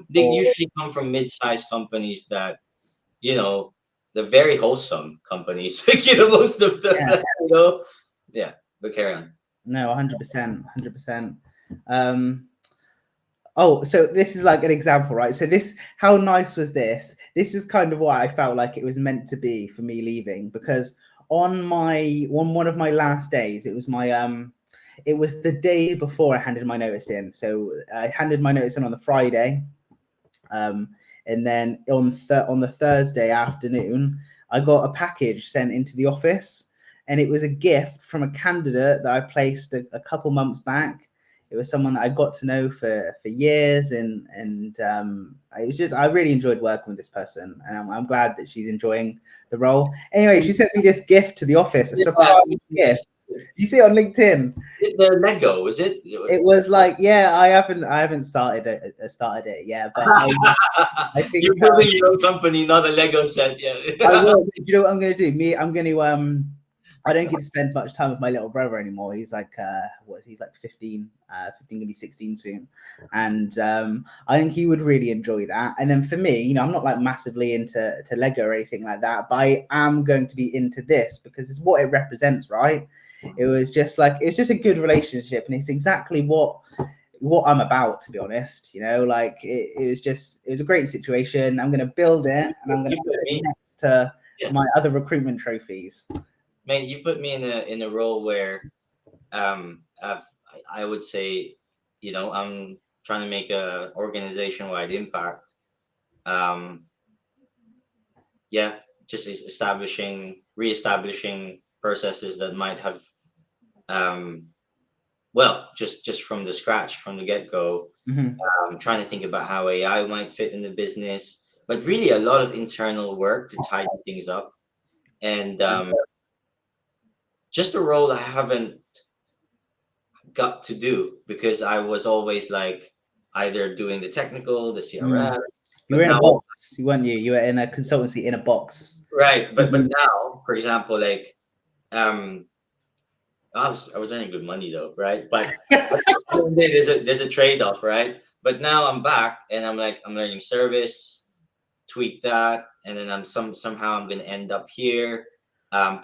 They usually come from mid-sized companies that, they're very wholesome companies. Most of them. Yeah. But carry on. No, 100%. Oh, so this is like an example, right? So how nice was this? This is kind of what I felt like it was meant to be for me leaving, because on one of my last days, it was the day before I handed my notice in. So I handed my notice in on the Friday, and then on the Thursday afternoon, I got a package sent into the office, and it was a gift from a candidate that I placed a couple months back. It was someone that I got to know for years, and I really enjoyed working with this person, and I'm glad that she's enjoying the role. Anyway, she sent me this gift to the office, a surprise gift. You see it on LinkedIn. The Lego, was it? It was like, yeah, I haven't started it yet, but I think you're building your own company, not a Lego set yet. I will. Do you know what I'm going to do? I'm going to I don't get to spend much time with my little brother anymore. He's like, he's like 15, 15 gonna be 16 soon, and I think he would really enjoy that. And then for me, I'm not like massively into Lego or anything like that, but I am going to be into this because it's what it represents, right? It's just a good relationship, and it's exactly what I'm about, to be honest. Like it was a great situation. I'm going to build it, and I'm going to put it next to my other recruitment trophies. Man, you put me in a role where I would say, I'm trying to make a organization-wide impact. Just reestablishing processes that might have just from the scratch, from the get-go. Trying to think about how AI might fit in the business, but really a lot of internal work to tidy things up. And just a role I haven't got to do because I was always like either doing the technical, the CRM. You were in a box, weren't you? You were in a consultancy in a box. Right. But now, for example, like I was earning good money though, right? But there's a trade-off, right? But now I'm back and I'm learning service, tweak that, and then somehow I'm gonna end up here.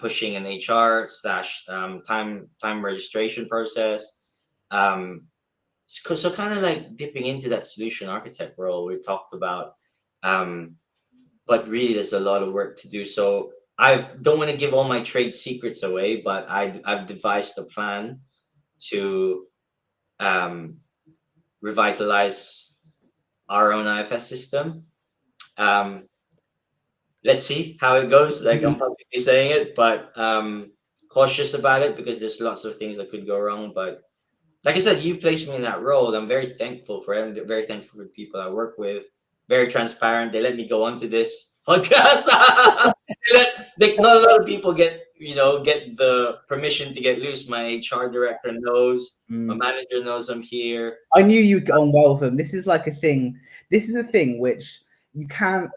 Pushing an HR / time registration process. So kind of like dipping into that solution architect role we talked about. But really there's a lot of work to do. So I don't want to give all my trade secrets away, but I've devised a plan to revitalize our own IFS system. Let's see how it goes. Like I'm publicly saying it, but cautious about it because there's lots of things that could go wrong. But like I said, you've placed me in that role. I'm very thankful for it. I'm very thankful for the people I work with. Very transparent. They let me go onto this podcast. Not a lot of people get the permission to get loose. My HR director knows. My manager knows I'm here. I knew you'd get on well with them. This is like a thing. This is a thing which you can't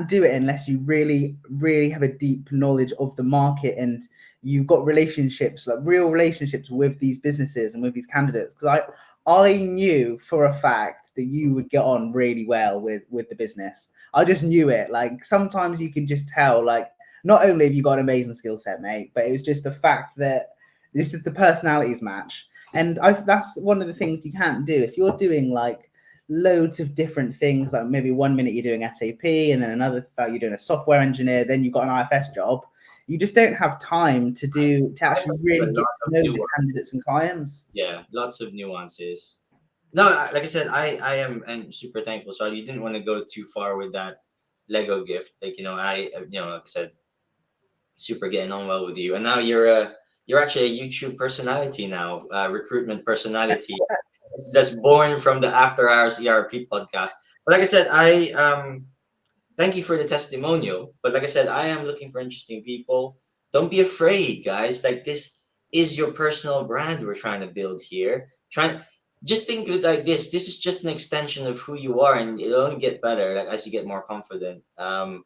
do it unless you really, really have a deep knowledge of the market and you've got relationships, like real relationships with these businesses and with these candidates. Because I knew for a fact that you would get on really well with the business. I just knew it. Like sometimes you can just tell, like, not only have you got an amazing skill set, mate, but it was just the fact that this is the personalities match. And that's one of the things you can't do. If you're doing like loads of different things, like maybe 1 minute you're doing SAP and then another you're doing a software engineer, then you've got an IFS job, you just don't have time to actually really get to know the candidates and clients. Yeah, lots of nuances. No, like I said, I am super thankful. So you didn't want to go too far with that Lego gift. Like, like I said, super getting on well with you. And now you're actually a YouTube personality now, recruitment personality. That's born from the After Hours ERP podcast. But like I said, I thank you for the testimonial. But like I said, I am looking for interesting people. Don't be afraid, guys. Like this is your personal brand we're trying to build here. Just think of it like this. This is just an extension of who you are, and it'll only get better like as you get more confident. I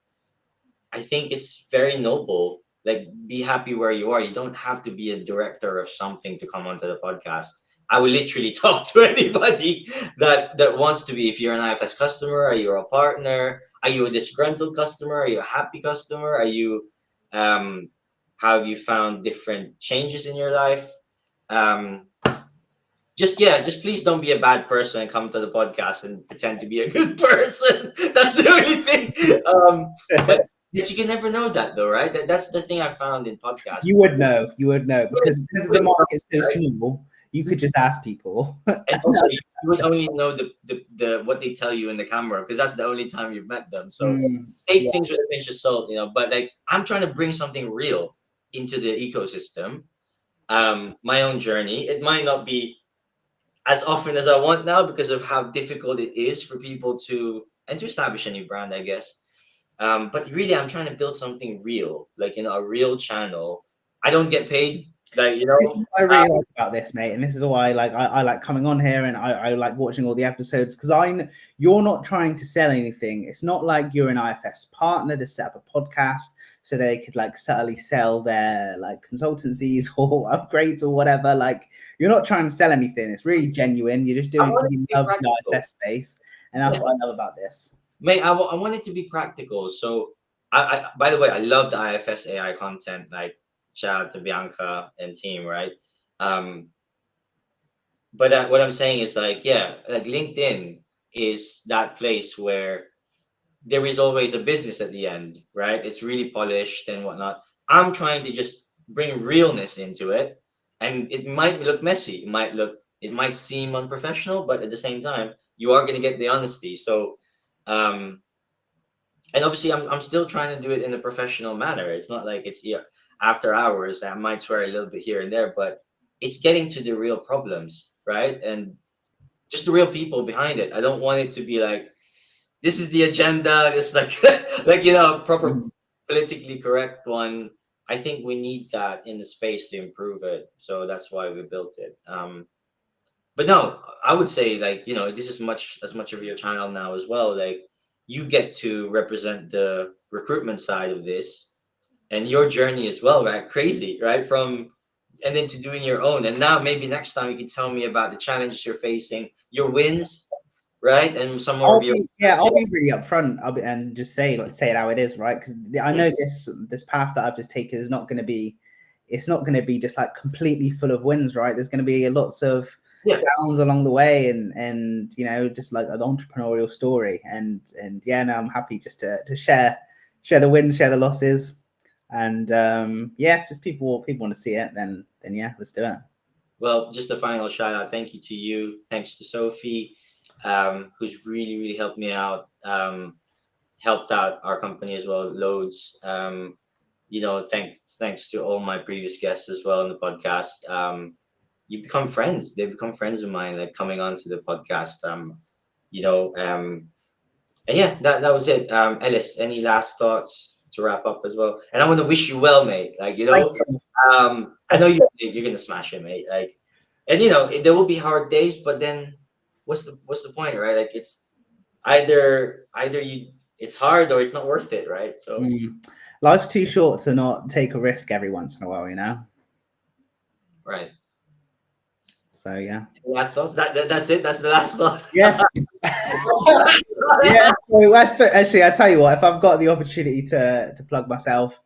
think it's very noble. Like, be happy where you are. You don't have to be a director of something to come onto the podcast. I will literally talk to anybody that wants to be. If you're an IFS customer, are you a partner? Are you a disgruntled customer? Are you a happy customer? Are you how have you found different changes in your life? Just please don't be a bad person and come to the podcast and pretend to be a good person. That's the only thing. But yes, you can never know that though, right? That's the thing I found in podcasts. You would know because the market's so small. You could just ask people. And also, you would only know the what they tell you in the camera because that's the only time you've met them. So take things with a pinch of salt, But like, I'm trying to bring something real. into the ecosystem. My own journey, it might not be, 100% what you want, but I'm trying to bring something real into the ecosystem. My own journey, it might not be 100% what you want, but I'm trying to bring something real into the ecosystem. My own journey, it might not be 100% what you want, but I'm trying to bring something real into the ecosystem. My own journey, it might not be as often as I want now because of how difficult it is for people to establish a new brand, I guess. But really, I'm trying to build something real, like a real channel. I don't get paid, like This is what I really like about this, mate, and this is why I like coming on here, and I like watching all the episodes, because you're not trying to sell anything. It's not like you're an IFS partner to set up a podcast so they could like subtly sell their like consultancies or upgrades or whatever. Like, you're not trying to sell anything. It's really genuine. You're just doing it because you love the IFS space, and that's what I love about this. Mate, I want it to be practical. So, by the way, I love the IFS AI content. Like, shout out to Bianca and team, right? But what I'm saying is like, yeah, like LinkedIn is that place where there is always a business at the end, right? It's really polished and whatnot. I'm trying to just bring realness into it, and it might look messy. It might seem unprofessional, but at the same time, you are going to get the honesty. So, and obviously, I'm still trying to do it in a professional manner. It's not like it's after hours. I might swear a little bit here and there, but it's getting to the real problems, right? And just the real people behind it. I don't want it to be like, this is the agenda. It's like, proper politically correct one. I think we need that in the space to improve it. So that's why we built it. But no, I would say like, this is as much of your channel now as well. Like, you get to represent the recruitment side of this and your journey as well, right? Crazy, right? And then to doing your own. And now maybe next time you can tell me about the challenges you're facing, your wins, right? And some more I'll be really upfront and just say it how it is, right? Because I know this path that I've just taken is not going to be, it's not going to be just like completely full of wins, right? There's going to be lots of downs along the way, and just like an entrepreneurial story, and I'm happy just to share the wins, share the losses, and if people want to see it, then yeah, let's do it. Well, just a final shout out, thank you to you, thanks to Sophie, who's really helped me out, helped out our company as well loads. Thanks to all my previous guests as well in the podcast. You become friends. They become friends of mine, like coming onto the podcast. And yeah, that was it. Ellis, any last thoughts to wrap up as well? And I want to wish you well, mate. Like, I know you're gonna smash it, mate. Like, and there will be hard days, but then what's the point, right? Like, it's either it's hard or it's not worth it, right? So life's too short to not take a risk every once in a while, Right. So yeah. Last thoughts. That's it. That's the last thought. Yes. Yeah. So actually, I tell you what. If I've got the opportunity to plug myself,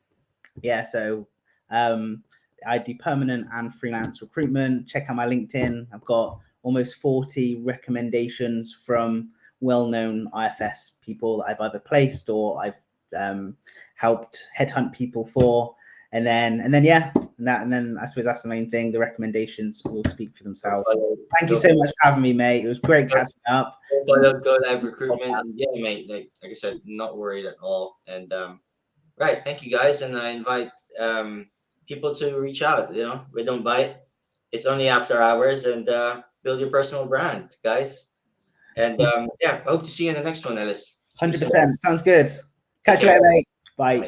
So, I do permanent and freelance recruitment. Check out my LinkedIn. I've got almost 40 recommendations from well-known IFS people that I've either placed or I've helped headhunt people for. And then I suppose that's the main thing. The recommendations will speak for themselves. Thank you so much for having me, mate. It was great catching up. Go Live Recruitment, and yeah, mate. Like I said, not worried at all. And right, thank you guys, and I invite people to reach out. We don't bite. It's only after hours, and build your personal brand, guys. And I hope to see you in the next one, Ellis. 100%. Sounds good. Catch you later, mate. Bye.